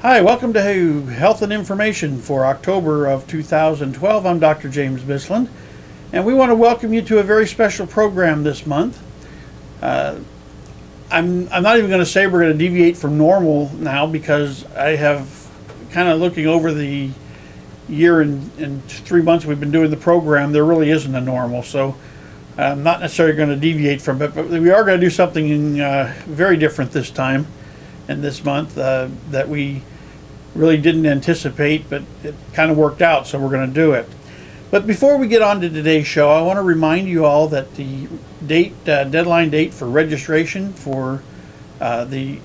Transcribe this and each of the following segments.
Hi, welcome to Health and Information for October of 2012. I'm Dr. James Bissland, and we want to welcome you to a very special program this month. I'm not even going to say we're going to deviate from normal now, because I have kind of looking over the year and 3 months we've been doing the program, there really isn't a normal. So I'm not necessarily going to deviate from it, but we are going to do something very different this time and this month that we really didn't anticipate, but it kind of worked out, so we're going to do it. But before we get on to today's show, I want to remind you all that the deadline date for registration for being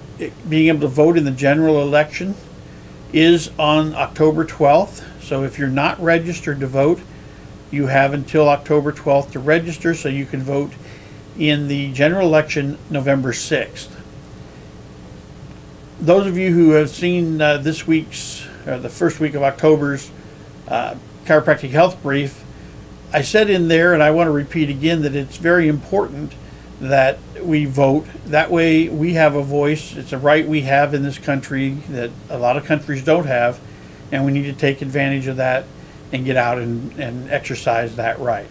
able to vote in the general election is on October 12th. So if you're not registered to vote, you have until October 12th to register so you can vote in the general election November 6th. Those of you who have seen this week's, the first week of October's Chiropractic Health Brief, I said in there, and I want to repeat again, that it's very important that we vote. That way we have a voice. It's a right we have in this country that a lot of countries don't have, and we need to take advantage of that and get out and exercise that right.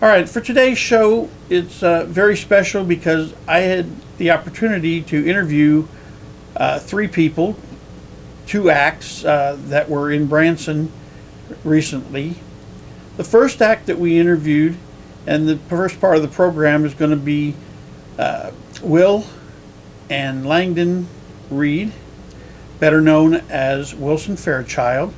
All right, for today's show, it's very special because I had the opportunity to interview 3 people, 2 acts that were in Branson recently. The first act that we interviewed, and the first part of the program, is going to be Wil and Langdon Reid, better known as Wilson Fairchild.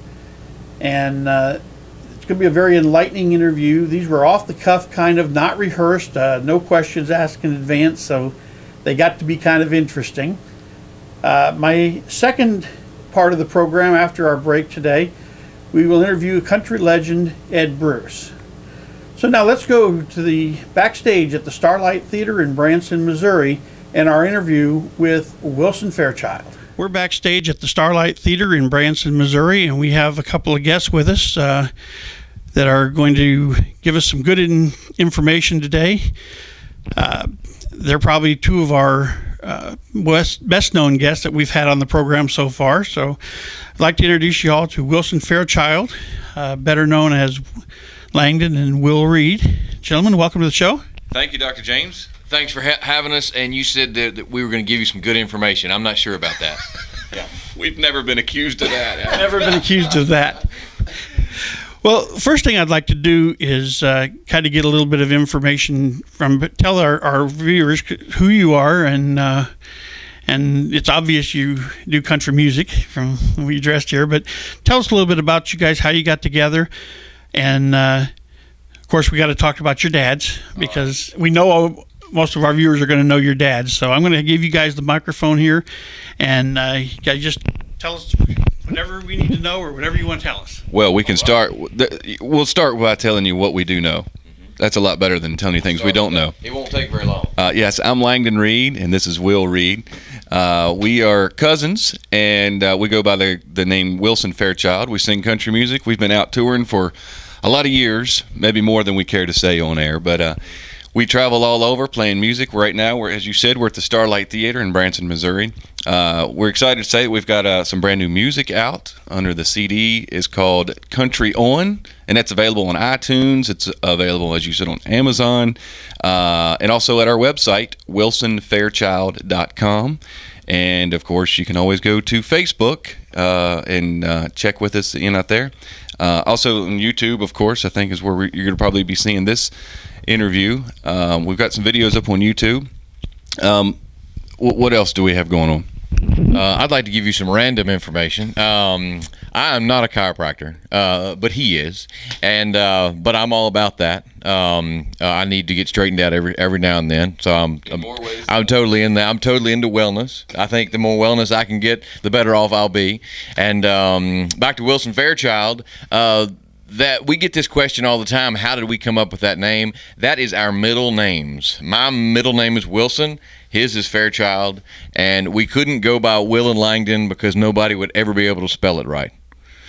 And it's going to be a very enlightening interview. These were off the cuff, kind of, not rehearsed, no questions asked in advance, so they got to be kind of interesting. My second part of the program, after our break today, we will interview country legend Ed Bruce. So now let's go to the backstage at the Starlite Theater in Branson, Missouri, and our interview with Wilson Fairchild. We're backstage at the Starlite Theater in Branson, Missouri, and we have a couple of guests with us that are going to give us some good information today. They're probably 2 of our best known guests that we've had on the program so far. So I'd like to introduce you all to Wilson Fairchild, better known as Langdon and Wil Reid. Gentlemen, welcome to the show. Thank you, Dr. James. Thanks for having us. And you said that we were going to give you some good information. I'm not sure about that. Yeah, we've never been accused of that. Never been accused of that. Well, first thing I'd like to do is kind of get a little bit of information tell our viewers who you are, and it's obvious you do country music from when you dressed here, but tell us a little bit about you guys, how you got together, and of course we got to talk about your dads, because we know most of our viewers are going to know your dads. So I'm going to give you guys the microphone here, and you guys just tell us whatever we need to know, or whatever you want to tell us. Well, we can start. We'll start by telling you what we do know. That's a lot better than telling you things we don't know. It won't take very long. Yes, I'm Langdon Reid, and this is Wil Reid. We are cousins, and we go by the name Wilson Fairchild. We sing country music. We've been out touring for a lot of years, maybe more than we care to say on air, but we travel all over playing music. Right now, as you said, we're at the Starlite Theater in Branson, Missouri. We're excited to say that we've got some brand new music out under the CD. Is called Country On, and that's available on iTunes. It's available, as you said, on Amazon, and also at our website, wilsonfairchild.com. And, of course, you can always go to Facebook and check with us out there. Also on YouTube, of course, I think is where you're going to probably be seeing this interview. We've got some videos up on YouTube. What else do we have going on? I'd like to give you some random information. I am not a chiropractor, but he is, and but I'm all about that. I need to get straightened out every now and then. So I'm totally in that. I'm totally into wellness. I think the more wellness I can get, the better off I'll be. And back to Wilson Fairchild. That we get this question all the time. How did we come up with that name? That is our middle names. My middle name is Wilson. His is Fairchild. And we couldn't go by Wil and Langdon because nobody would ever be able to spell it right.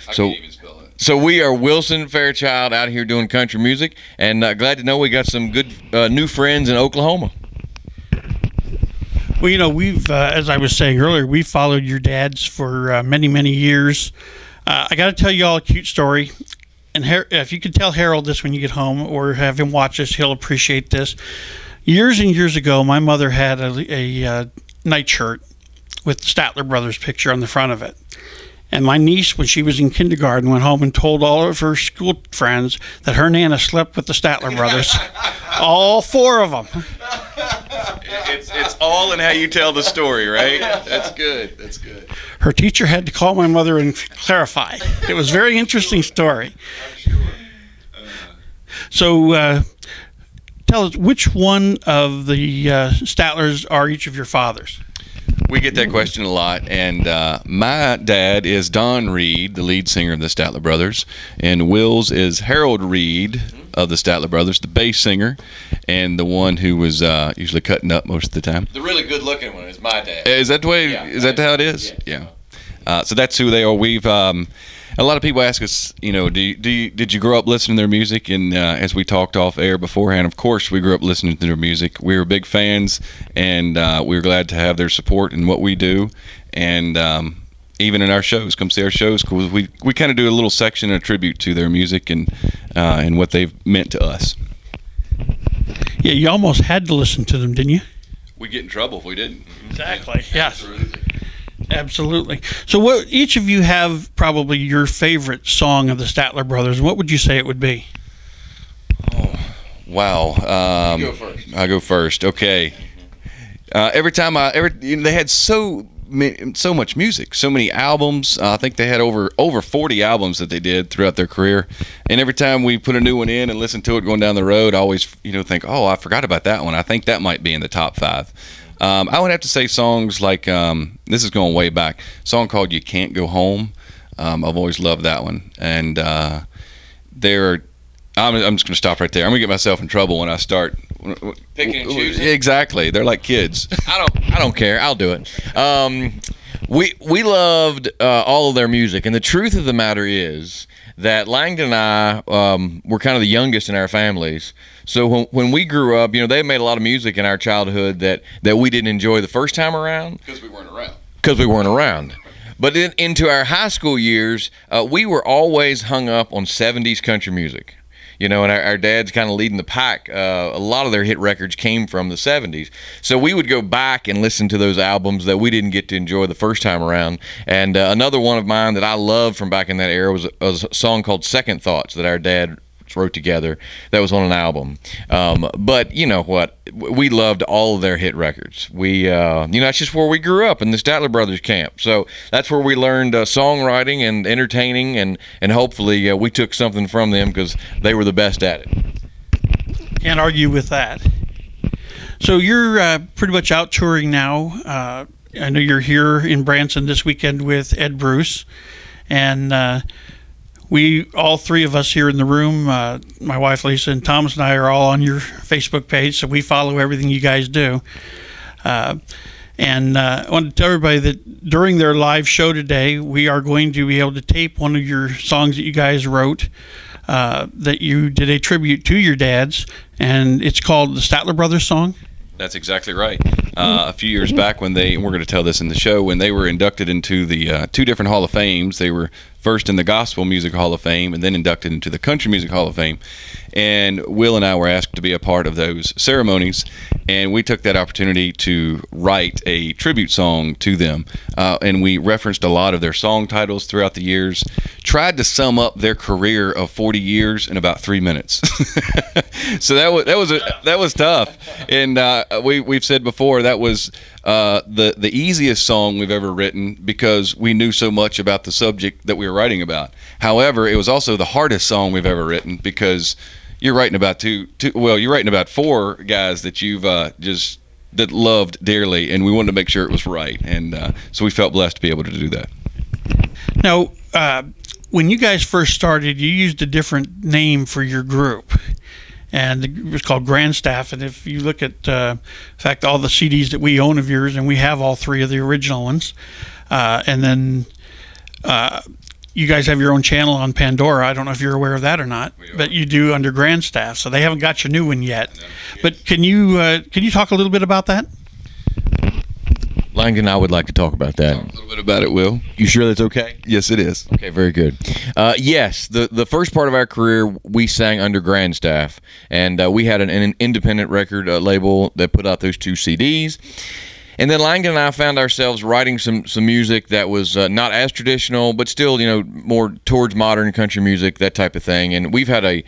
I can't even spell it. So we are Wilson Fairchild out here doing country music. And glad to know we got some good new friends in Oklahoma. Well, we've, as I was saying earlier, we've followed your dads for many, many years. I got to tell you all a cute story. And if you could tell Harold this when you get home or have him watch this, he'll appreciate this. Years and years ago, my mother had a nightshirt with the Statler Brothers picture on the front of it. And my niece, when she was in kindergarten, went home and told all of her school friends that her Nana slept with the Statler Brothers. All 4 of them. It's all in how you tell the story, right? That's good. That's good. Her teacher had to call my mother and clarify. It was a very interesting story. I'm sure. So tell us, which one of the Statlers are each of your fathers? We get that question a lot, and my dad is Don Reid, the lead singer of the Statler Brothers, and Will's is Harold Reid of the Statler Brothers, the bass singer, and the one who was usually cutting up most of the time. The really good-looking one is my dad. Is that the way? Yeah, is that how it is? Yeah. So that's who they are. We've a lot of people ask us, did you grow up listening to their music? And as we talked off air beforehand, of course we grew up listening to their music. We were big fans, and we were glad to have their support in what we do. And even in our shows, come see our shows, because we kind of do a little section, a tribute to their music and what they've meant to us. Yeah, you almost had to listen to them, didn't you? We'd get in trouble if we didn't. Exactly. Yes. Absolutely. Absolutely. So what, each of you have probably your favorite song of the Statler Brothers. What would you say it would be? Oh, wow. You go first. I'll go first. Okay. Every time they had so much music, so many albums. I think they had over 40 albums that they did throughout their career. And every time we put a new one in and listen to it going down the road, I always think, oh, I forgot about that one. I think that might be in the top 5. I would have to say songs like, this is going way back, a song called You Can't Go Home. I've always loved that one. And I'm just going to stop right there. I'm going to get myself in trouble when I start Picking and choosing? Exactly. They're like kids. I don't care. I'll do it. We loved all of their music, and the truth of the matter is that Langdon and I were kind of the youngest in our families. So when we grew up, they made a lot of music in our childhood that we didn't enjoy the first time around. Because we weren't around. But into our high school years, we were always hung up on 70s country music. And our dad's kind of leading the pack. A lot of their hit records came from the 70s. So we would go back and listen to those albums that we didn't get to enjoy the first time around. And another one of mine that I loved from back in that era was a song called Second Thoughts that our dad wrote together that was on an album. But you know what? We loved all of their hit records. That's just where we grew up, in the Statler Brothers camp. So that's where we learned songwriting and entertaining, and hopefully we took something from them because they were the best at it. Can't argue with that. So you're pretty much out touring now. I know you're here in Branson this weekend with Ed Bruce, and all 3 of us here in the room, my wife Lisa and Thomas and I, are all on your Facebook page, so we follow everything you guys do. And I want to tell everybody that during their live show today, we are going to be able to tape one of your songs that you guys wrote, that you did a tribute to your dads, and it's called the Statler Brothers song. That's exactly right. A few years back and we're going to tell this in the show, when they were inducted into the 2 different Hall of Fames, they were first in the Gospel Music Hall of Fame and then inducted into the Country Music Hall of Fame. And Will and I were asked to be a part of those ceremonies, and we took that opportunity to write a tribute song to them. And we referenced a lot of their song titles throughout the years, tried to sum up their career of 40 years in about 3 minutes. So that was tough. And we've said before, that was the easiest song we've ever written because we knew so much about the subject that we were writing about. However, it was also the hardest song we've ever written because you're writing about you're writing about 4 guys that you've that loved dearly, and we wanted to make sure it was right, and so we felt blessed to be able to do that. Now, when you guys first started, you used a different name for your group, and it was called Grand Staff. And if you look at, in fact, all the CDs that we own of yours, and we have all 3 of the original ones, and then you guys have your own channel on Pandora. I don't know if you're aware of that or not, but you do under Grand Staff. So they haven't got your new one yet. But can you talk a little bit about that? Langdon, I would like to talk about that. Talk a little bit about it, Will. You sure that's okay? Yes, it is. Okay, very good. Yes, the first part of our career, we sang under Grandstaff, and we had an independent record label that put out those 2 CDs. And then Langdon and I found ourselves writing some music that was not as traditional, but still, more towards modern country music, that type of thing. And we've had a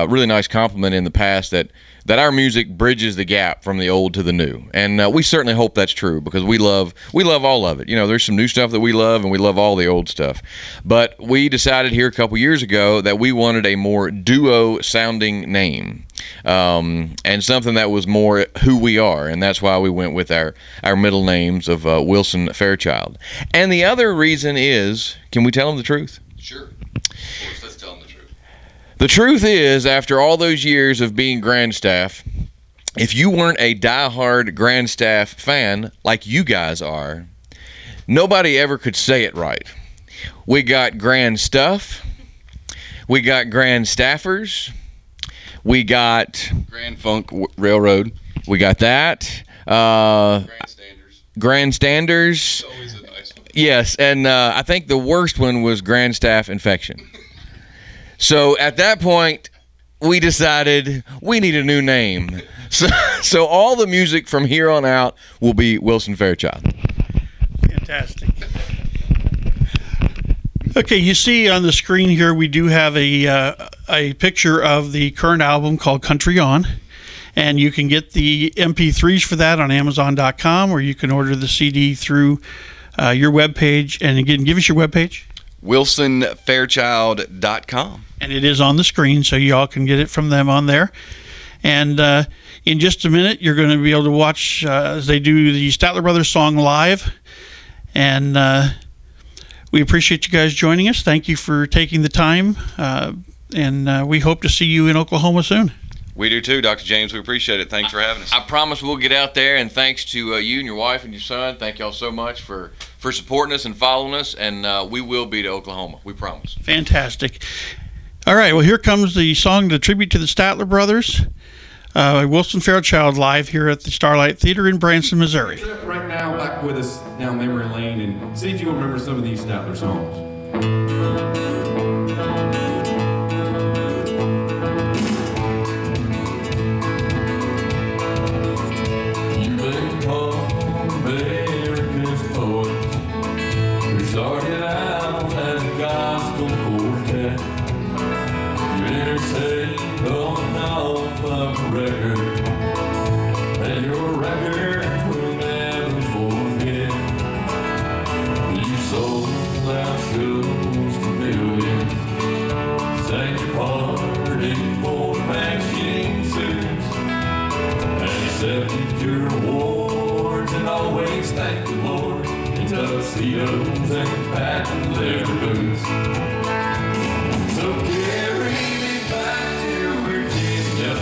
really nice compliment in the past that our music bridges the gap from the old to the new. And we certainly hope that's true, because we love all of it. There's some new stuff that we love, and we love all the old stuff. But we decided here a couple years ago that we wanted a more duo-sounding name. And something that was more who we are, and that's why we went with our middle names of Wilson Fairchild. And the other reason is, can we tell them the truth? Sure. Of course, let's tell them the truth. The truth is, after all those years of being Grandstaff, if you weren't a diehard Grandstaff fan like you guys are, nobody ever could say it right. We got Grand Stuff, we got Grand Staffers, we got Grand Funk Railroad. We got that. Grandstanders. Always a nice one. Yes, and I think the worst one was Grandstaff Infection. So at that point, we decided we need a new name. So all the music from here on out will be Wilson Fairchild. Fantastic. Okay, you see on the screen here we do have a picture of the current album called Country On, and you can get the MP3s for that on Amazon.com, or you can order the CD through your webpage. And again, give us your webpage. WilsonFairchild.com. And it is on the screen, so you all can get it from them on there. And in just a minute, you're going to be able to watch as they do the Statler Brothers song live. And we appreciate you guys joining us. Thank you for taking the time. And we hope to see you in Oklahoma soon. We do too, Dr. James. We appreciate it. Thanks for having us. I promise we'll get out there, and thanks to you and your wife and your son. Thank y'all so much for supporting us and following us, and we will be to Oklahoma. We promise. Fantastic. All right, well, here comes the song, the tribute to the Statler Brothers. Wilson Fairchild live here at the Starlite Theater in Branson, Missouri. Right now, back with us down memory lane, and see if you remember some of these Statler songs. Started out as a gospel quartet. You entertained on and off of the record, and your records will never forget. You sold out shows to millions, sang your part in four matching suits, and accepted your awards and always thanked the Lord. Tuxedos and patent leather boots. So carry me back to Virginia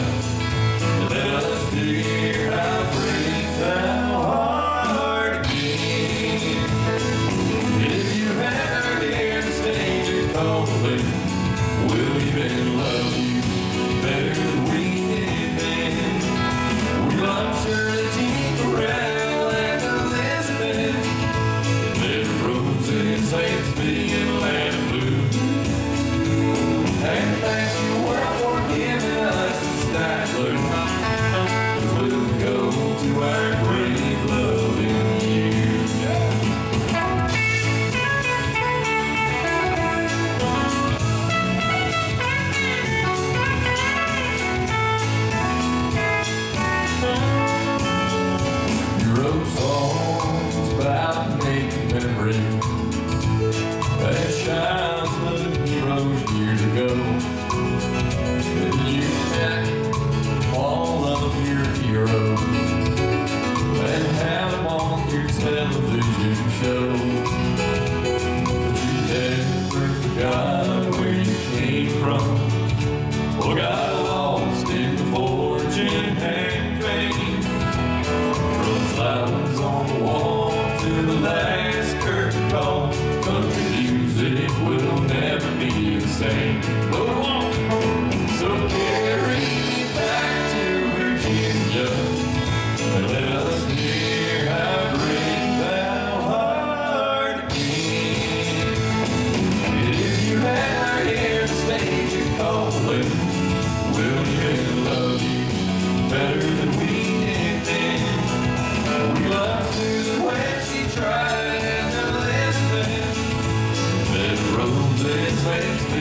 and let us hear how great thou art again. If you ever hear the stranger calling, we'll even love you better than we did then. We love Shirley Tinkerell and Elizabeth, Saints being land blue, and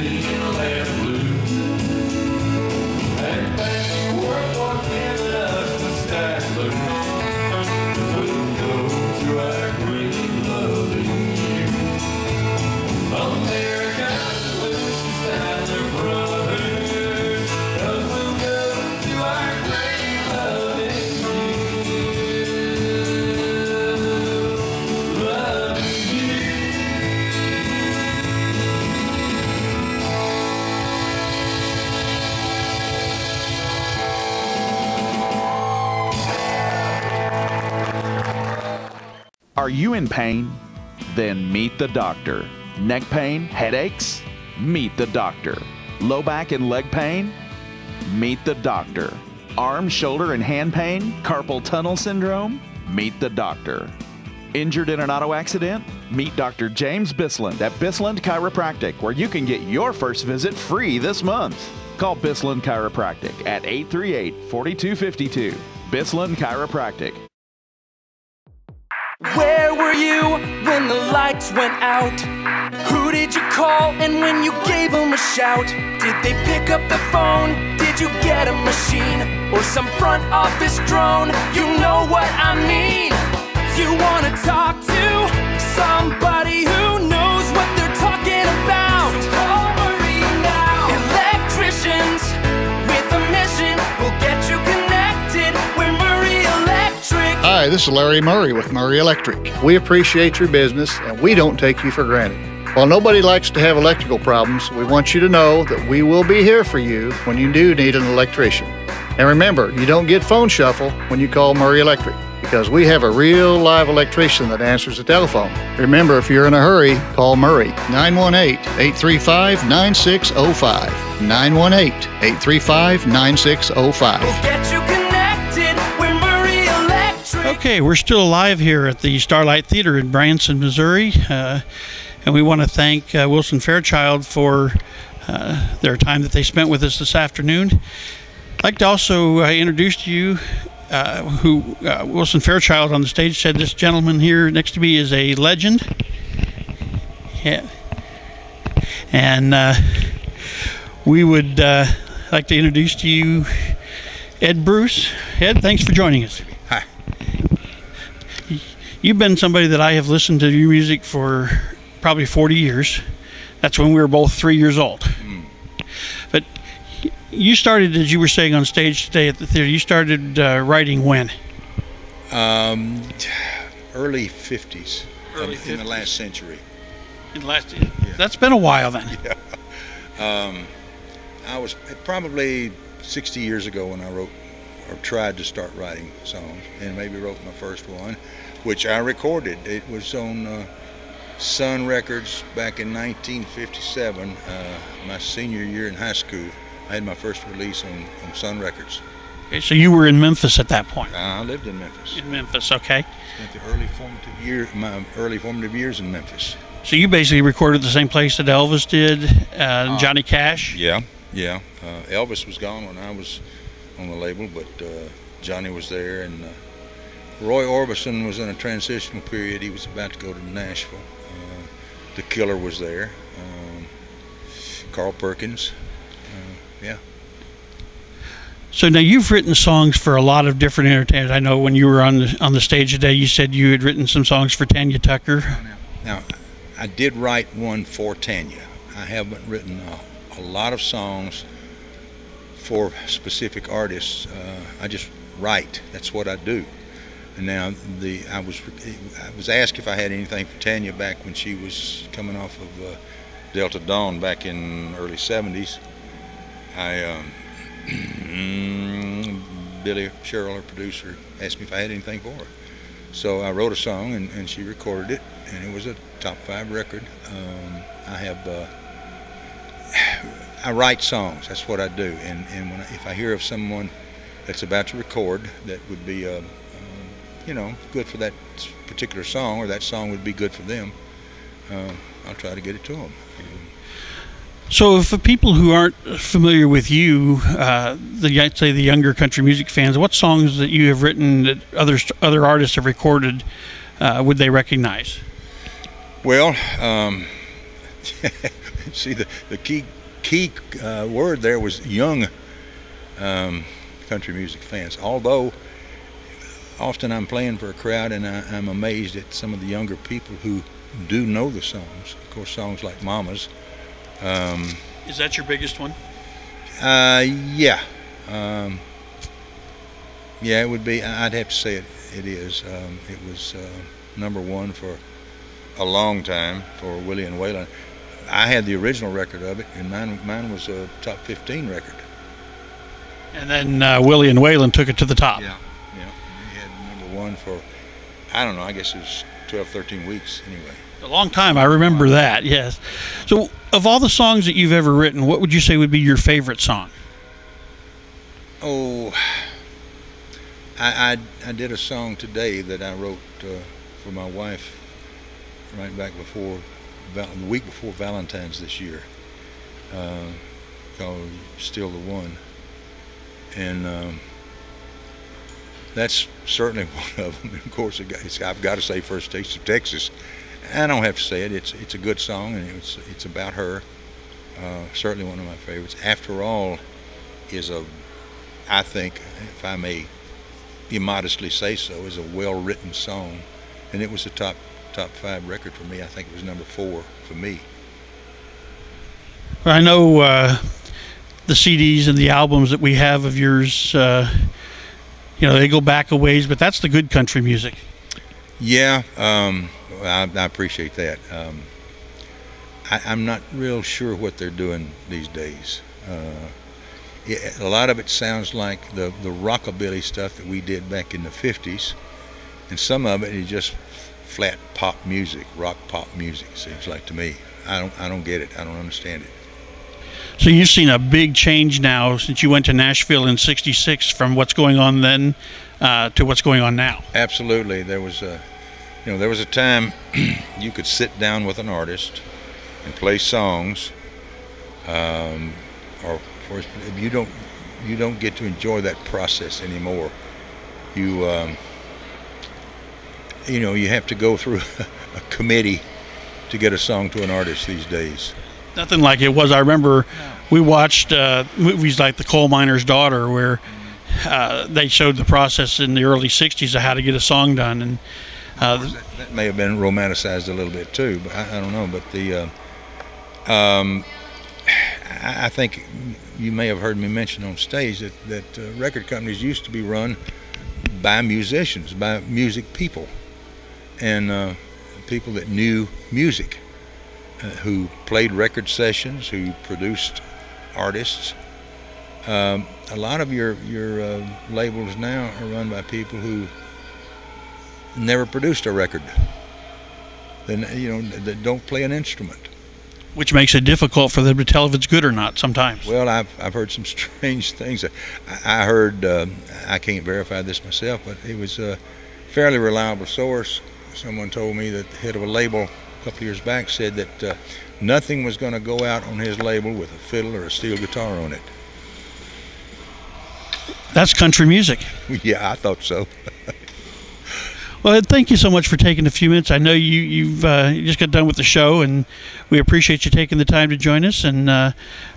green, left blue. And thank you, work, for giving us the stack blue. We'll go to our green loving you. America's blues stand their brothers, 'cause we'll go to our green loving you. Loving you. Are you in pain? Then meet the doctor. Neck pain, headaches? Meet the doctor. Low back and leg pain? Meet the doctor. Arm, shoulder, and hand pain? Carpal tunnel syndrome? Meet the doctor. Injured in an auto accident? Meet Dr. James Bissland at Bissland Chiropractic, where you can get your first visit free this month. Call Bissland Chiropractic at 838-4252. Bissland Chiropractic. Where were you when the lights went out? Who did you call and when you gave them a shout? Did they pick up the phone? Did you get a machine? Or some front office drone? You know what I mean. You wanna talk to somebody who knows what they're talking about. So call Marie now. Electricians with a mission will get you connected. We're Marie Electric. Hi, this is Larry Murray with Murray Electric. We appreciate your business and we don't take you for granted. While nobody likes to have electrical problems, we want you to know that we will be here for you when you do need an electrician. And remember, you don't get phone shuffle when you call Murray Electric, because we have a real live electrician that answers the telephone. Remember, if you're in a hurry, call Murray. 918-835-9605. 918-835-9605. We'll get you connected. We're Marie Electric. Okay, we're still alive here at the Starlite Theater in Branson, Missouri. And we want to thank Wilson Fairchild for their time that they spent with us this afternoon. I'd like to also introduce to you who Wilson Fairchild on the stage said this gentleman here next to me is a legend. Yeah. And we would like to introduce to you Ed Bruce. Ed, thanks for joining us. Hi. You've been somebody that I have listened to your music for probably 40 years. That's when we were both 3 years old. But you started, as you were saying on stage today at the theater, you started writing when? Early 50s. Early in the 50s. last century. In the last, that's been a while then. Yeah. I was probably 60 years ago when I wrote or tried to start writing songs, and maybe wrote my first one, which I recorded. It was on Sun Records back in 1957, my senior year in high school. I had my first release on Sun Records. Okay, so you were in Memphis at that point. I lived in Memphis. In Memphis, okay. Spent my early formative years in Memphis. So you basically recorded the same place that Elvis did, Johnny Cash? Yeah. Elvis was gone when I was on the label, but Johnny was there, and Roy Orbison was in a transitional period. He was about to go to Nashville. The Killer was there. Carl Perkins. Yeah. So now you've written songs for a lot of different entertainers. I know when you were on the stage today, you said you had written some songs for Tanya Tucker. Now, I did write one for Tanya. I haven't written a lot of songs for specific artists. I just write. That's what I do. And now I was asked if I had anything for Tanya back when she was coming off of Delta Dawn back in early 70s. Billy Sherrill, her producer, asked me if I had anything for her. So I wrote a song and she recorded it, and it was a top 5 record. I write songs. That's what I do. And if I hear of someone that's about to record that would be good for that particular song, or that song would be good for them, I'll try to get it to them. So for people who aren't familiar with you, I'd say the younger country music fans, what songs that you have written that other artists have recorded would they recognize? Well, See, the key word there was young country music fans. Although often I'm playing for a crowd, and I'm amazed at some of the younger people who do know the songs. Of course, songs like Mama's. Is that your biggest one? Yeah. Yeah, it would be. I'd have to say it is. It was number one for a long time for Willie and Waylon. I had the original record of it, and mine was a top 15 record. And then Willie and Waylon took it to the top. Yeah. We had number one for, I don't know, I guess it was 12, 13 weeks anyway. A long time. I remember that. Yes. So, of all the songs that you've ever written, what would you say would be your favorite song? Oh, I did a song today that I wrote for my wife right back before the week before Valentine's this year, called "Still the One," and that's certainly one of them. Of course, I've got to say "First Taste of Texas." I don't have to say it. It's a good song, and it's about her. Certainly one of my favorites. "After All" is I think, if I may immodestly say so, is a well-written song, and it was a top 5 record for me. I think it was number 4 for me. I know the CDs and the albums that we have of yours, they go back a ways, but that's the good country music. Yeah, I appreciate that. I'm not real sure what they're doing these days. A lot of it sounds like the rockabilly stuff that we did back in the 50s, and some of it is just flat pop music, rock pop music, it seems like to me. I don't get it. I don't understand it. So you've seen a big change now since you went to Nashville in '66 from what's going on then to what's going on now. Absolutely. There was a time you could sit down with an artist and play songs, or you don't get to enjoy that process anymore. You have to go through a committee to get a song to an artist these days. Nothing like it was. I remember we watched movies like The Coal Miner's Daughter, where they showed the process in the early '60s of how to get a song done, and that may have been romanticized a little bit too, but I don't know. But I think you may have heard me mention on stage that record companies used to be run by musicians, by music people, and people that knew music, who played record sessions, who produced artists. A lot of your labels now are run by people who never produced a record, that don't play an instrument. Which makes it difficult for them to tell if it's good or not sometimes. Well, I've heard some strange things. I heard, I can't verify this myself, but it was a fairly reliable source. Someone told me that the head of a label a couple of years back said that nothing was going to go out on his label with a fiddle or a steel guitar on it. That's country music. Yeah, I thought so. Well, thank you so much for taking a few minutes. I know you've just got done with the show, and we appreciate you taking the time to join us, and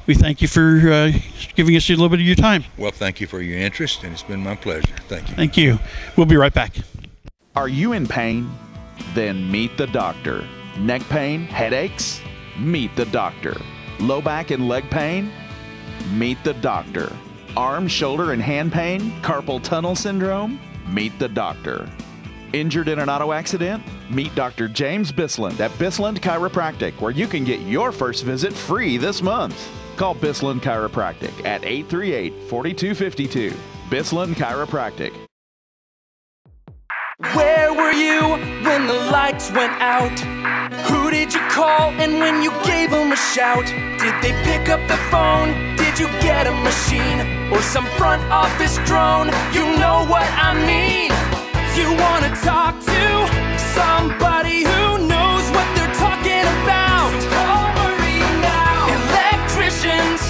we thank you for giving us a little bit of your time. Well, thank you for your interest, and it's been my pleasure. Thank you. Thank you. We'll be right back. Are you in pain? Then meet the doctor. Neck pain, headaches? Meet the doctor. Low back and leg pain? Meet the doctor. Arm, shoulder, and hand pain? Carpal tunnel syndrome? Meet the doctor. Injured in an auto accident? Meet Dr. James Bissland at Bissland Chiropractic, where you can get your first visit free this month. Call Bissland Chiropractic at 838-4252. Bissland Chiropractic. Where were you when the lights went out? Who did you call and when you gave them a shout? Did they pick up the phone? Did you get a machine or some front office drone? You know what I mean. You wanna talk to somebody who knows what they're talking about. So call Marie now. Electricians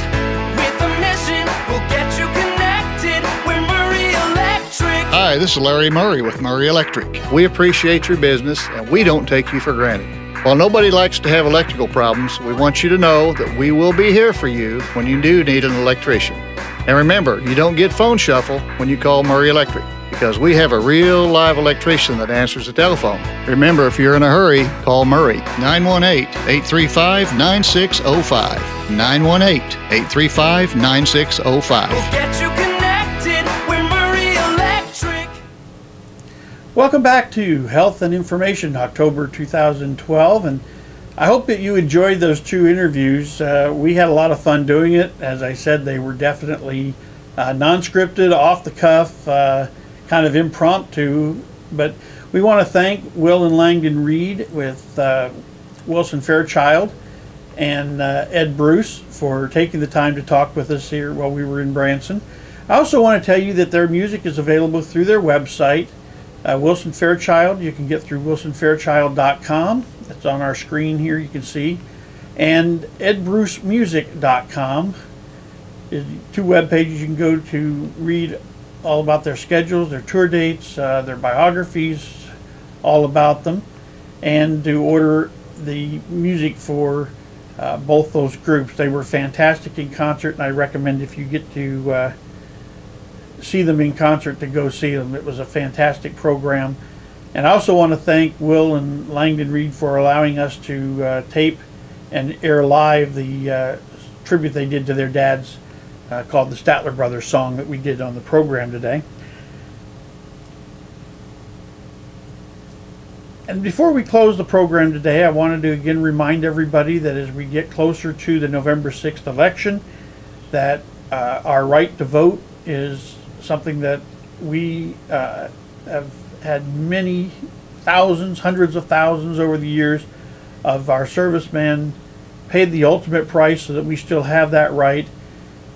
with a mission will get you connected. We're Marie Electric. Hi, this is Larry Murray with Murray Electric. We appreciate your business and we don't take you for granted. While nobody likes to have electrical problems, we want you to know that we will be here for you when you do need an electrician. And remember, you don't get phone shuffle when you call Murray Electric, because we have a real live electrician that answers the telephone. Remember, if you're in a hurry, call Murray, 918-835-9605. 918-835-9605. We'll get you connected with Murray Electric. Welcome back to Health and Information, October 2012, and I hope that you enjoyed those two interviews. We had a lot of fun doing it. As I said, they were definitely non-scripted, off the cuff, kind of impromptu, but we want to thank Wil and Langdon Reid with Wilson Fairchild and Ed Bruce for taking the time to talk with us here while we were in Branson. I also want to tell you that their music is available through their website, Wilson Fairchild. You can get through wilsonfairchild.com. That's on our screen here, you can see. And edbrucemusic.com is two web pages you can go to read all about their schedules, their tour dates, their biographies, all about them, and to order the music for both those groups. They were fantastic in concert, and I recommend if you get to see them in concert to go see them. It was a fantastic program. And I also want to thank Wil and Langdon Reid for allowing us to tape and air live the tribute they did to their dads called the Statler Brothers song that we did on the program today. And before we close the program today, I wanted to again remind everybody that as we get closer to the November 6th election, that our right to vote is something that we have had many thousands, hundreds of thousands over the years of our servicemen paid the ultimate price so that we still have that right.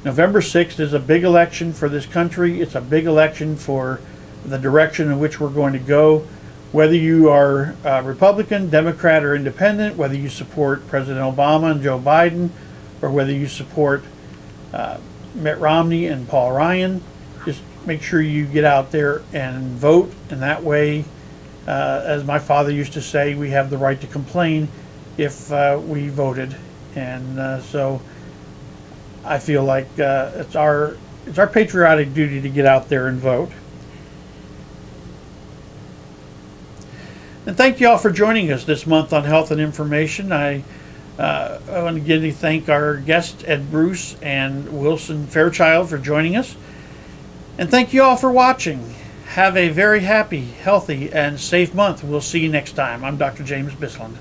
November 6th is a big election for this country. It's a big election for the direction in which we're going to go. Whether you are Republican, Democrat, or Independent, whether you support President Obama and Joe Biden, or whether you support Mitt Romney and Paul Ryan, just make sure you get out there and vote. And that way, as my father used to say, we have the right to complain if we voted. And so I feel like it's our patriotic duty to get out there and vote. And thank you all for joining us this month on Health and Information. I want to again thank our guests, Ed Bruce and Wilson Fairchild, for joining us. And thank you all for watching. Have a very happy, healthy, and safe month. We'll see you next time. I'm Dr. James Bissland.